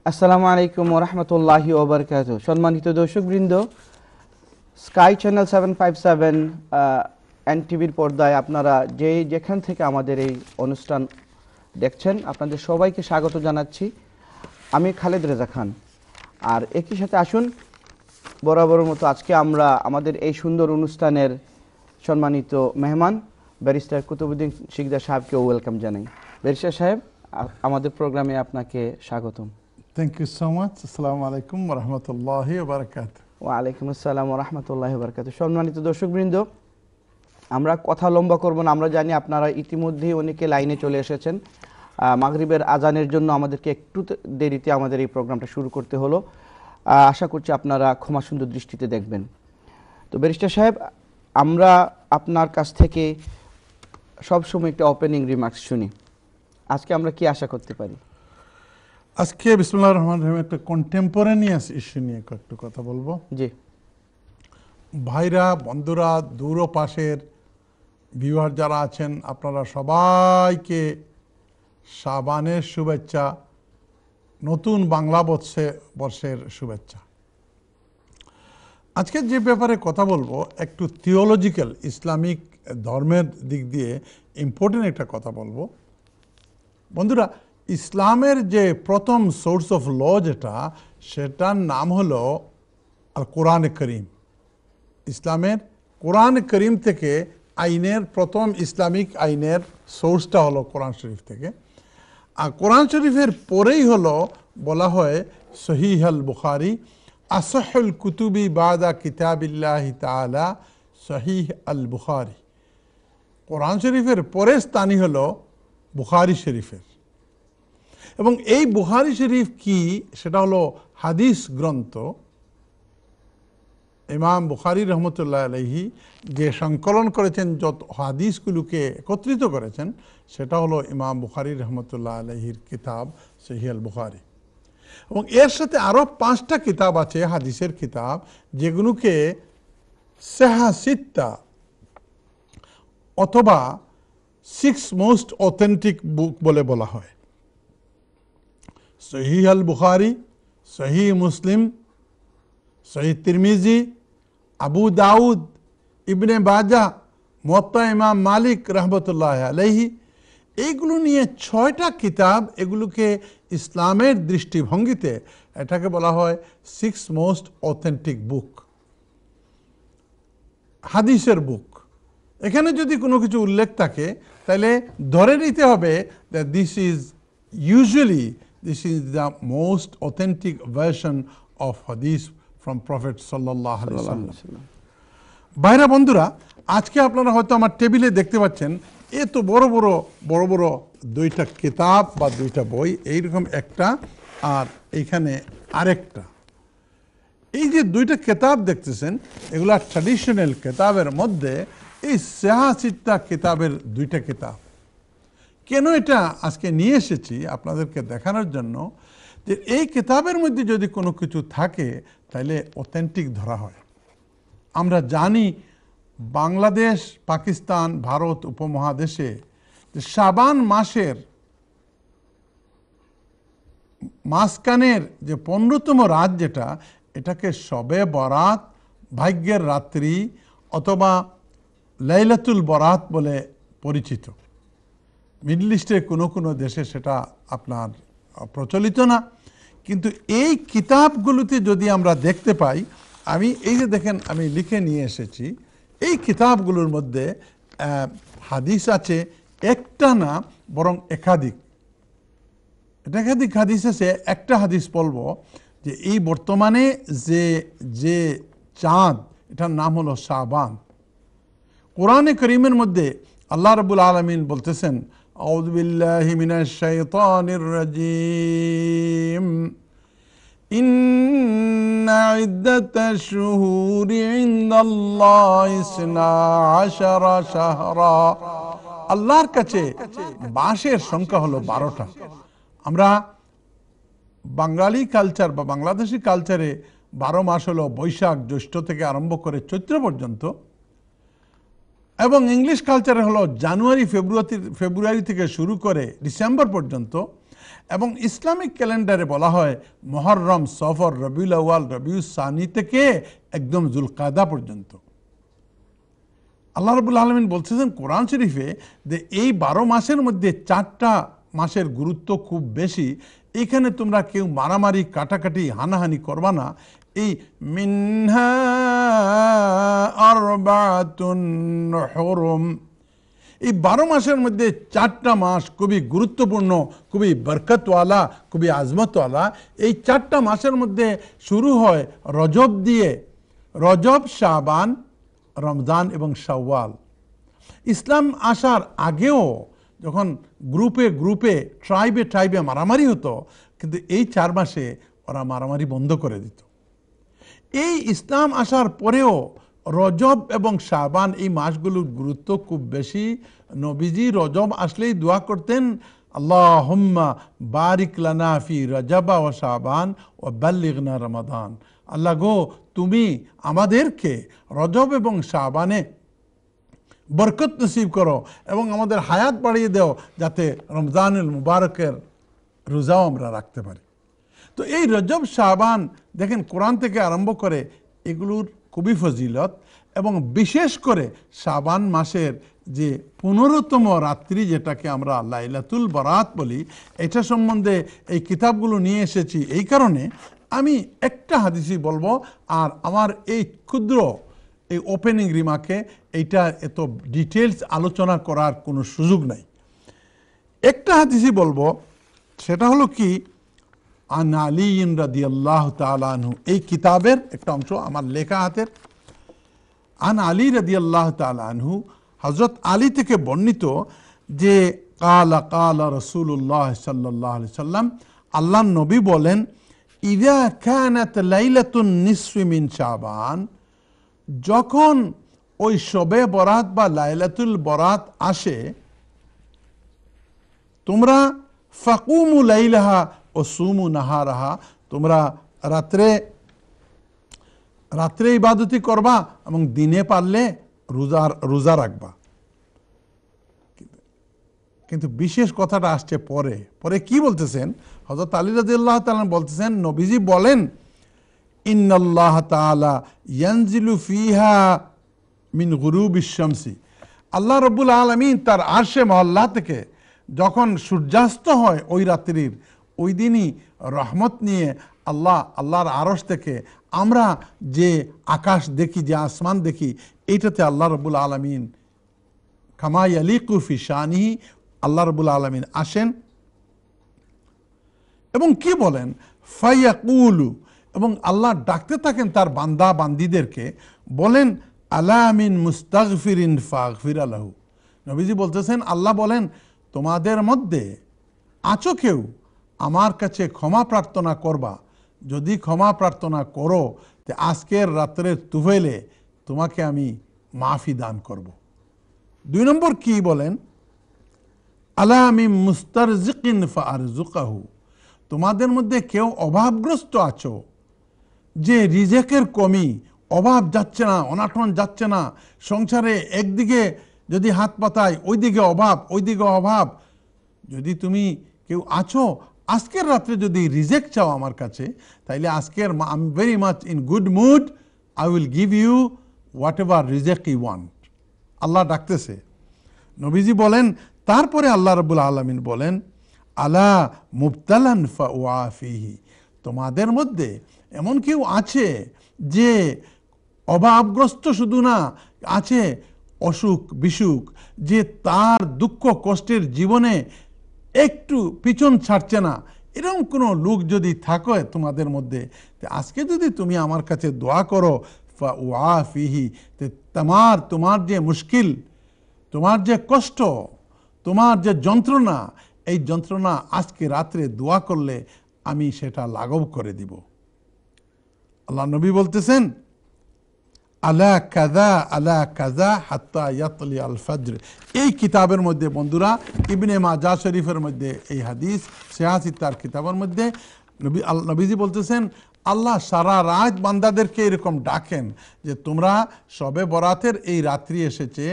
আসসালামু আলাইকুম ওয়া রাহমাতুল্লাহি ওয়া বারাকাতুহু। সম্মানিত দর্শকবৃন্দ, স্কাই চ্যানেল 757 এনটিভির পর্দায় আপনারা যেখান থেকে আমাদের এই অনুষ্ঠান দেখছেন, আপনাদের সবাইকে স্বাগত জানাচ্ছি। আমি খালেদ রেজা খান। আর একই সাথে আসুন, বরাবরের মতো আজকে আমরা আমাদের এই সুন্দর অনুষ্ঠানের সম্মানিত মেহমান ব্যারিস্টার কুতুবউদ্দিন শিকদার সাহেবকেও ওয়েলকাম জানাই। ব্যারিস্টার সাহেব, আমাদের প্রোগ্রামে আপনাকে স্বাগতম। Thank you so much. Assalamu alaikum wa rahmatullahi wa barakatuh. ওয়ালাইকুম আসসালাম ওয়া রাহমাতুল্লাহি ওয়া বারাকাতুহু। সম্মানিত দর্শকবৃন্দ, আমরা কথা লম্বা করব না। আমরা জানি আপনারা ইতিমধ্যেই অনেকে লাইনে চলে এসেছেন। মাগরিবের আজানের জন্য আমাদেরকে একটু দেরিতে আমাদের এই প্রোগ্রামটা শুরু করতে হলো। আশা করছি আপনারা ক্ষমা সুন্দর দৃষ্টিতে দেখবেন। তো ব্যারিস্টার সাহেব, আমরা আপনার কাছ থেকে সবসময় একটা ওপেনিং রিমার্কস শুনি। আজকে আমরা কি আশা করতে পারি? আজকে বিসমিল্লাহির রহমানির রহিম একটা কন্টেম্পোরানিয়াস ইস্যু নিয়ে একটু কথা বলবো। জি ভাইরা, বন্ধুরা, দূর ও পাশের ভিউয়ার যারা আছেন, আপনারা সবাইকে শাবানের শুভেচ্ছা, নতুন বাংলা বর্ষের শুভেচ্ছা। আজকে যে ব্যাপারে কথা বলবো একটু থিওলজিক্যাল, ইসলামিক ধর্মের দিক দিয়ে ইম্পর্টেন্ট একটা কথা বলবো। বন্ধুরা, ইসলামের যে প্রথম সোর্স অফ ল সেটার নাম হলো আল কোরআন করিম। ইসলামের কোরআন করিম থেকে আইনের প্রথম ইসলামিক আইনের সোর্সটা হলো কোরআন শরীফ থেকে। আর কোরআন শরীফের পরেই হলো বলা হয় সহিহ আল বুখারী, আসহুল কুতুবি বাদা কিতাবিল্লাহি তাআলা সহিহ আল বুখারী। কোরআন শরীফের পরে স্থানই হলো বুখারী শরীফের। এবং এই বুখারী শরীফ কি, সেটা হলো হাদিস গ্রন্থ। ইমাম বুখারী রহমতুল্লাহ আলাইহি যে সংকলন করেছেন, যত হাদিসগুলোকে একত্রিত করেছেন, সেটা হলো ইমাম বুখারী রহমতুল্লাহ আলাইহির কিতাব সহিহ আল বুখারী। এবং এর সাথে আরও 5টা কিতাব আছে হাদিসের কিতাব, যেগুলোকে সেহা সিত্তা অথবা 6 মোস্ট অথেন্টিক বুক বলে বলা হয়। সহিহ আল বুখারী, সহিহ মুসলিম, সহিহ তিরমিজি, আবু দাউদ, ইবনে বাজাহ, মুওয়াত্তা ইমাম মালিক রহমতুল্লাহ আলাইহি, এইগুলো নিয়ে 6টা কিতাব। এগুলোকে ইসলামের দৃষ্টিভঙ্গিতে এটাকে বলা হয় 6 মোস্ট অথেন্টিক বুক, হাদিসের বুক। এখানে যদি কোনো কিছু উল্লেখ থাকে তাহলে ধরে নিতে হবে that this is the most authentic version of hadith from Prophet sallallahu alaihi wasallam. ভাইরা, বন্ধুরা, আজকে আপনারা হয়তো আমার টেবিলে দেখতে পাচ্ছেন এত বড় বড় 2টা কিতাব বা 2টা বই, এইরকম একটা আর এইখানে আরেকটা। এই যে 2টা কিতাব দেখতেছেন, এগুলা ট্র্যাডিশনাল কিতাবের মধ্যে এই সেহাসিত্তা কিতাবের 2টা কিতাব। কেন এটা আজকে নিয়ে এসেছি আপনাদেরকে দেখানোর জন্য, যে এই কিতাবের মধ্যে যদি কোনো কিছু থাকে তাহলে অথেন্টিক ধরা হয়। আমরা জানি বাংলাদেশ, পাকিস্তান, ভারত উপমহাদেশে যে শাবান মাসের মাঝখানের যে 15তম রাত, এটাকে শবে বরাত, ভাগ্যের রাত্রি অথবা লাইলাতুল বরাত বলে পরিচিত। মিডল ইস্টের কোনো দেশে সেটা আপনার প্রচলিত না। কিন্তু এই কিতাবগুলোতে যদি আমরা দেখতে পাই, এই যে দেখেন আমি লিখে নিয়ে এসেছি, এই কিতাবগুলোর মধ্যে হাদিস আছে একটা না, বরং একাধিক হাদিস আছে। একটা হাদিস বলবো যে এই বর্তমানে যে চাঁদ, এটার নাম হলো শাবান। কোরআনে করিমের মধ্যে আল্লাহ রাব্বুল আলামিন বলতেছেন, আউযু বিল্লাহি মিনাশ শাইতানির রাজীম, ইন্না ইদ্দাতাশ শুহুরি ইনদাল্লাহি 12 শাহরা। আল্লাহর কাছে মাসের সংখ্যা হলো 12টা। আমরা বাঙালি কালচার বা বাংলাদেশি কালচারে 12 মাস হলো বৈশাখ, জ্যৈষ্ঠ থেকে আরম্ভ করে চৈত্র পর্যন্ত, এবং ইংলিশ কালচারে হলো জানুয়ারি ফেব্রুয়ারি থেকে শুরু করে ডিসেম্বর পর্যন্ত। এবং ইসলামিক ক্যালেন্ডারে বলা হয় মুহররম, সফর, রবিউল আউয়াল, রবিউল সানি থেকে একদম জুলকাদা পর্যন্ত। আল্লাহ রাব্বুল আলামিন বলতেছেন কোরআন শরীফে যে এই 12 মাসের মধ্যে 4টা মাসের গুরুত্ব খুব বেশি। এখানে তোমরা কেউ মারামারি, কাটাকাটি, হানাহানি করবা না। এই মিনহা আরবাতুন হুরুম, এই 12 মাসের মধ্যে 4টা মাস খুবই গুরুত্বপূর্ণ, খুবই বরকতওয়ালা, খুবই আজমতওয়ালা। এই 4টা মাসের মধ্যে শুরু হয় রজব দিয়ে, রজব, শাবান, রমজান এবং শাওয়াল। ইসলাম আসার আগেও যখন গ্রুপে গ্রুপে, ট্রাইবে ট্রাইবে মারামারি হতো, কিন্তু এই 4 মাসে ওরা মারামারি বন্ধ করে দিত। এই ইসলাম আসার পরেও রজব এবং শাবান এই মাসগুলোর গুরুত্ব খুব বেশি। নবীজি রজব আসলেই দোয়া করতেন, আল্লাহুম্মা বারিক লানা ফি রজবা ওয়া শাবান ওয়া বাল্লিগনা রমাদান। আল্লাহ গো, তুমি আমাদেরকে রজব এবং শাবানে বরকত নসিব করো এবং আমাদের হায়াত বাড়িয়ে দাও, যাতে রমজানুল মুবারকের রোজাও আমরা রাখতে পারি। তো এই রজব, শাবান দেখেন কোরআন থেকে আরম্ভ করে এগুলোর খুবই ফজিলত, এবং বিশেষ করে শাবান মাসের যে 15তম রাত্রি, যেটাকে আমরা লাইলাতুল বারাত বলি, এটা সম্বন্ধে এই কিতাবগুলো নিয়ে এসেছি। এই কারণে আমি একটা হাদিসই বলবো, আর আমার এই ক্ষুদ্র এই ওপেনিং রিমার্কে এইটা এত ডিটেলস আলোচনা করার কোনো সুযোগ নাই। একটা হাদিসই বলবো, সেটা হলো কি, আন আলী রাদিয়াল্লাহু তাআলা আনহু, এই কিতাবের একটা অংশ আমার লেখা হাতের। আন আলী রাদিয়াল্লাহু তাআলা আনহু, হযরত আলী থেকে বর্ণিত যে কালা কালা রাসূলুল্লাহ সাল্লাল্লাহু আলাইহি সাল্লাম, আল্লাহর নবী বলেন, ইযা কানাত লাইলাতুন নিসফি মিন শাবান, যখন ওই শবে বরাত বা লাইলাতুল বরাত আসে, তোমরা ফাকুমু লাইলাহা ও সুমু নাহারাহা, তোমরা রাত্রে ইবাদতি করবা এবং দিনে পারলে রোজা রাখবা। কিন্তু বিশেষ কথাটা আসছে পরে। পরে কি বলতেছেন, হযরত আলী রাদিয়াল্লাহু তাআলা বলতেছেন, নবীজি বলেন, ইন্নাল্লাহ তাআলা ইয়ানজিলু ফিহা মিন গুরুবিশ শামসি, আল্লাহ রাব্বুল আলামিন তার আরশে মহল্লা থেকে যখন সূর্যাস্ত হয় ওই রাত্রির, ওই দিনই রহমত নিয়ে আল্লাহর আরশ থেকে আমরা যে আকাশ দেখি, যে আসমান দেখি, এইটাতে আল্লাহ রাব্বুল আলামিন কামা ইয়ালিকু ফি শানিহি, আল্লাহ রাব্বুল আলামিন আসেন এবং কি বলেন, ফায়াকুলু, এবং আল্লাহ ডাকতে থাকেন তার বান্দা বান্দিদেরকে, বলেন, আলা মিন মুস্তাগফিরিন ফাগফিরা লাহু। নবীজি বলতেছেন, আল্লাহ বলেন, তোমাদের মধ্যে আছো কেউ আমার কাছে ক্ষমা প্রার্থনা করবা, যদি ক্ষমা প্রার্থনা করো তে আজকের রাত্রের তুফেলে তোমাকে আমি মাফি দান করব। 2 নম্বর কি বলেন, আলা মিন মুস্তারজিকিন ফারজুকাহু, তোমাদের মধ্যে কেউ অভাবগ্রস্ত আছো, যে রিজেকের কমি, অভাব যাচ্ছে না, অনাটন যাচ্ছে না, সংসারে একদিকে যদি হাত পাতায় ওইদিকে অভাব, ওইদিকে অভাব, যদি তুমি কেউ আছো, আজকের রাত্রে যদি রিজেক চাও আমার কাছে, তাইলে আজকের I am very much in good mood, I will give you what ever reject you want. Allah ডাকতেছে। নবীজি বলেন, তারপরে আল্লাহ রাব্বুল আলামিন বলেন, আলা মুবতালান ফাওয়াফিহি, তোমাদের মধ্যে এমন কেউ আছে যে অভাবগ্রস্ত শুধু না, আছে অসুখ বিসুখ, যে তার দুঃখ কষ্টের জীবনে একটু পিছন ছাড়ছে না, এরকম কোনো লোক যদি থাকে তোমাদের মধ্যে, আজকে যদি তুমি আমার কাছে দোয়া করো, ফাওয়াফিহি, তোমার যে মুশকিল, তোমার যে কষ্ট, তোমার যে যন্ত্রণা, এই যন্ত্রণা আজকে রাত্রে দোয়া করলে আমি সেটা লাঘব করে দিব। আল্লাহ নবী বলতেছেন, আলা কাযা হাত্তা ইয়াতলি আল ফজর, এই কিতাবের মধ্যে বন্ধুরা, ইবনে মাজাহ শরীফের মধ্যে এই হাদিস, 86 তার কিতাবের মধ্যে নবীজি বলতেছেন, আল্লাহ সারা রাত বান্দাদেরকে এরকম ডাকেন যে তোমরা শবে বরাতের এই রাত্রি এসেছে,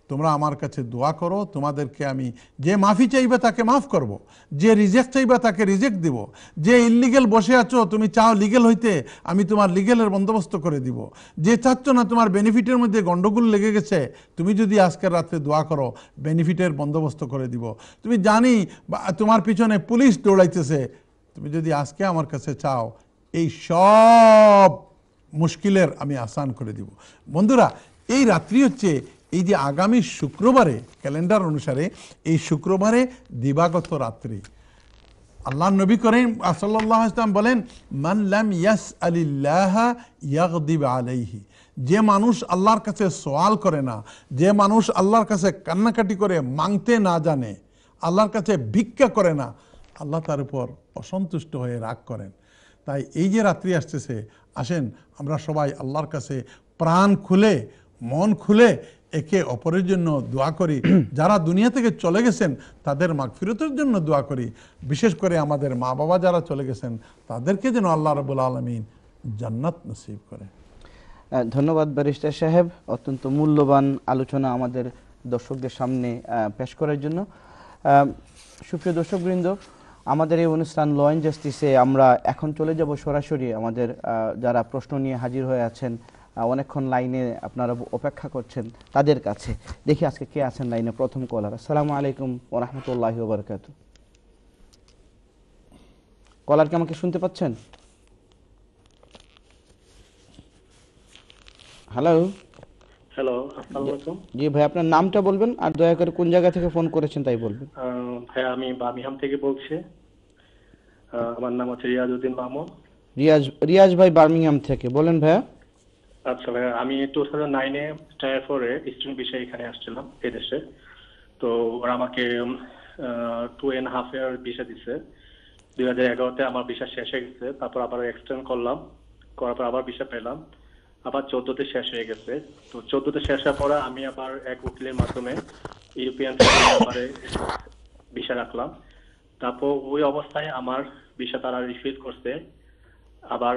তোমরা আমার কাছে দোয়া করো, তোমাদেরকে আমি যে মাফি চাইবে তাকে মাফ করব, যে রিজেক্ট চাইবে তাকে রিজেক্ট দিব, যে ইলিগেল বসে আছো তুমি চাও লিগেল হইতে, আমি তোমার লিগেলের বন্দোবস্ত করে দিব, যে চাচ্ছ না তোমার বেনিফিটের মধ্যে গন্ডগোল লেগে গেছে, তুমি যদি আজকের রাত্রে দোয়া করো বেনিফিটের বন্দোবস্ত করে দিব, তুমি জানি তোমার পিছনে পুলিশ দৌড়াইতেছে, তুমি যদি আজকে আমার কাছে চাও এই সব মুশকিলের আমি আসান করে দিব। বন্ধুরা, এই রাত্রি হচ্ছে এই যে আগামী শুক্রবারে ক্যালেন্ডার অনুসারে এই শুক্রবারে দিবাগত রাত্রি। আল্লাহ নবী করিম সাল্লাল্লাহু আলাইহি ওয়াসাল্লাম বলেন, মান লাম ইয়াসআলিল্লাহ ইয়াগদিব আলাইহি, যে মানুষ আল্লাহর কাছে সওয়াল করে না, যে মানুষ আল্লাহর কাছে কান্নাকাটি করে মাংতে না জানে, আল্লাহর কাছে ভিক্ষা করে না, আল্লাহ তার উপর অসন্তুষ্ট হয়ে রাগ করেন। তাই এই যে রাত্রি আসতেছে, আসেন আমরা সবাই আল্লাহর কাছে প্রাণ খুলে মন খুলে একে অপরের জন্য দোয়া করি। যারা দুনিয়া থেকে চলে গেছেন তাদের মাগফিরতের জন্য দোয়া করি। বিশেষ করে আমাদের মা বাবা যারা চলে গেছেন তাদেরকে যেন আল্লাহ রাব্বুল আলামিন জান্নাত নসিব করে। ধন্যবাদ ব্যারিস্টার সাহেব, অত্যন্ত মূল্যবান আলোচনা আমাদের দর্শকদের সামনে পেশ করার জন্য। সুপ্রিয় দর্শকবৃন্দ, আমাদের এই অনুষ্ঠান ল অ্যান্ড জাস্টিসে আমরা এখন চলে যাব সরাসরি আমাদের যারা প্রশ্ন নিয়ে হাজির হয়ে আছেন, অনেকক্ষণ লাইনে আপনারা অপেক্ষা করছেন, তাদের কাছে। দেখি আজকে কে আছেন লাইনে। প্রথম কলার। আসসালামু আলাইকুম ওয়া রাহমাতুল্লাহি ওয়া বারাকাতুহু। কলার কি আমাকে শুনতে পাচ্ছেন? হ্যালো। হ্যালো, আসসালামু আলাইকুম। জি ভাই, আপনার নামটা বলবেন আর দয়া করে কোন জায়গা থেকে ফোন করেছেন তাই বলবেন। ভাই আমি বার্মিংহাম থেকে বলছি। আমার নাম হচ্ছে রিয়াজউদ্দিন মামুন। রিয়াজ ভাই বার্মিংহাম থেকে, বলেন ভাইয়া। আচ্ছা ভাই, আমি 2009-এ টায়ার 4-এ স্টুডেন্ট বিষয়ে এখানে আসছিলাম এই দেশে। তো ওরা আমাকে 2.5 ইয়ার ভিসা দিছে। 2011-তে আমার ভিসা শেষ হয়ে গেছে, তারপর আবার এক্সটেন্ড করলাম, করার পর আবার ভিসা পেলাম, আবার 14-তে শেষ হয়ে গেছে। তো 14-তে শেষ হওয়ার পরে আমি আবার এক উকিলের মাধ্যমে ইউরোপিয়ান ব্যাপারে ভিসা রাখলাম। তারপর ওই অবস্থায় আমার ভিসা তারা রিফিউজ করছে। আবার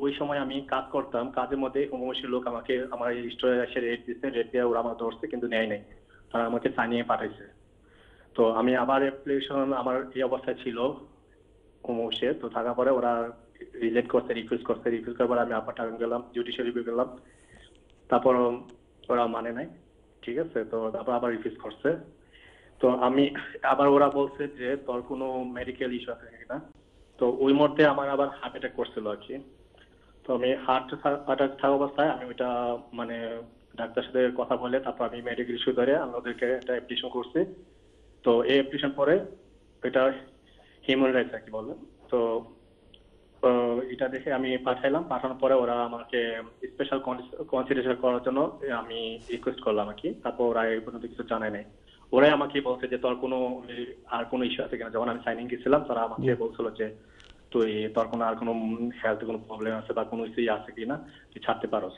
ওই সময় আমি কাজ করতাম, কাজের মধ্যে হোমোসেক্সুয়াল লোক আমাকে আমার স্টোরে এসে রেট দিচ্ছে, রেট দিয়ে ওরা আমার ধরছে কিন্তু নেয় নাই, তারা আমাকে জানিয়ে পাঠাইছে। তো আমি আবার অ্যাপ্লিকেশন আমার এই অবস্থায় ছিল হোমোসে, তো থাকার পরে ওরা রিজেক্ট করছে, রিফিউজ করার পরে আমি আবার টাকা গেলাম, জুডিশিয়াল রিভিউ গেলাম, তারপর ওরা মানে নাই, ঠিক আছে। তো তারপর আবার রিফিউজ করছে। তো আমি আবার ওরা বলছে যে তোর কোনো মেডিকেল ইস্যু আছে কিনা। তো ওই মুহূর্তে আমার আবার হার্ট অ্যাটাক করছিল আর কি। তো আমি হার্ট অ্যাটাক থাকা অবস্থায় আমি ওইটা মানে ডাক্তার সাথে কথা বলে তারপর আমি মেডিকেল ইস্যু ধরে আমি ওদেরকে একটা অ্যাপ্লিকেশন করছি। তো এই অ্যাপ্লিকেশন পরে এটা হিউম্যান রাইটস আর কি বললেন। তো এটা দেখে আমি পাঠানোর পরে ওরা আমাকে স্পেশাল কনসিডারেশন করার জন্য আমি রিকোয়েস্ট করলাম আর কি। তারপর ওরা এই পর্যন্ত কিছু জানায় নাই। ওরাই আমাকে বলছে যে তোর কোনো আর কোনো ইস্যু আছে কিনা। যখন আমি সাইনিং গেছিলাম তারা আমাকে বলছিল যে তুই তোর কোনো আর কোনো হেলথ কোনো প্রবলেম আছে বা কোনো ইস্যু আছে কিনা, তুই ছাড়তে পারোস।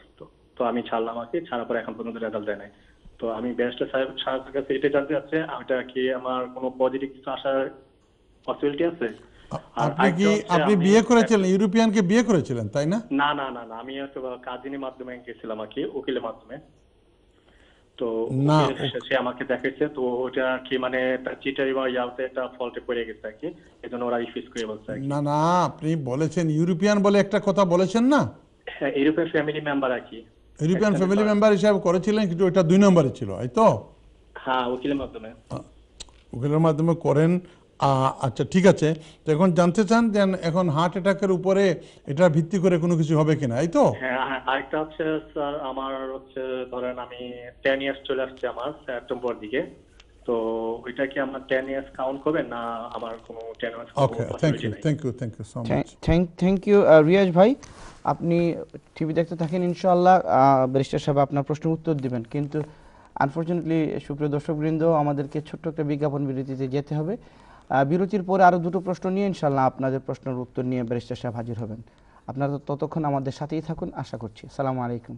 তো আমি ছাড়লাম আর কি। ছাড়ার পরে এখন পর্যন্ত রেজাল্ট দেয় নাই। তো আমি ব্যারিস্টার সাহেবের কাছে এটা জানতে চাচ্ছি, এটা কি আমার কোনো পজিটিভ কিছু আসার পসিবিলিটি আছে? আপনি বিয়ে করেছিলেন, ইউরোপিয়ানকে বিয়ে করেছিলেন তাই না? না না না না, আমি একটা কাজিনের মাধ্যমে গেছিলাম আর কি, উকিলের মাধ্যমে। তো সে আমাকে দেখাইছে, তো ওটা কি মানে চিটারি বা ইয়াতে একটা ফল্টে পড়ে গেছে আর কি, এজন্য ওরা রিফিউজ করে বলছে। না না, আপনি বলেছেন ইউরোপিয়ান বলে একটা কথা বলেছেন না? হ্যাঁ, ইউরোপিয়ান ফ্যামিলি মেম্বার আর কি। ইউরোপিয়ান ফ্যামিলি মেম্বার হিসাবে করেছিলেন, কিন্তু ওটা 2 নম্বরে ছিল, এই তো? হ্যাঁ, উকিলের মাধ্যমে। উকিলের মাধ্যমে করেন। আচ্ছা ঠিক আছে। তো এখন জানতে চান যে এখন হার্ট অ্যাটাকের উপরে এটা ভিত্তি করে কোনো কিছু হবে কিনা, এই তো? হ্যাঁ, আরেকটা হচ্ছে স্যার, আমার হচ্ছে ধরেন আমি 10 ইয়ার্স চলে আসছে আমার সেপ্টেম্বর দিকে। তো ওইটা কি আমার 10 ইয়ার্স কাউন্ট করবে না আমার কোনো 10 years? Okay, thank you so much. Thank you Riaz ভাই। আপনি টিভি দেখতে থাকেন, ইনশাআল্লাহ ব্যারিস্টার সাহেব আপনার প্রশ্নের উত্তর দিবেন। কিন্তু আনফরচুনেটলি সুপ্রিয় দর্শকবৃন্দ, আমাদেরকে ছোট্ট একটা বিজ্ঞাপন বিরতিতে যেতে হবে। বিরতির পরে আরও 2টো প্রশ্ন নিয়ে ইনশাআল্লাহ আপনাদের প্রশ্নের উত্তর নিয়ে ব্যারিস্টার সাহেব হাজির হবেন। আপনারা ততক্ষণ আমাদের সাথেই থাকুন, আশা করছি। আসসালামু আলাইকুম।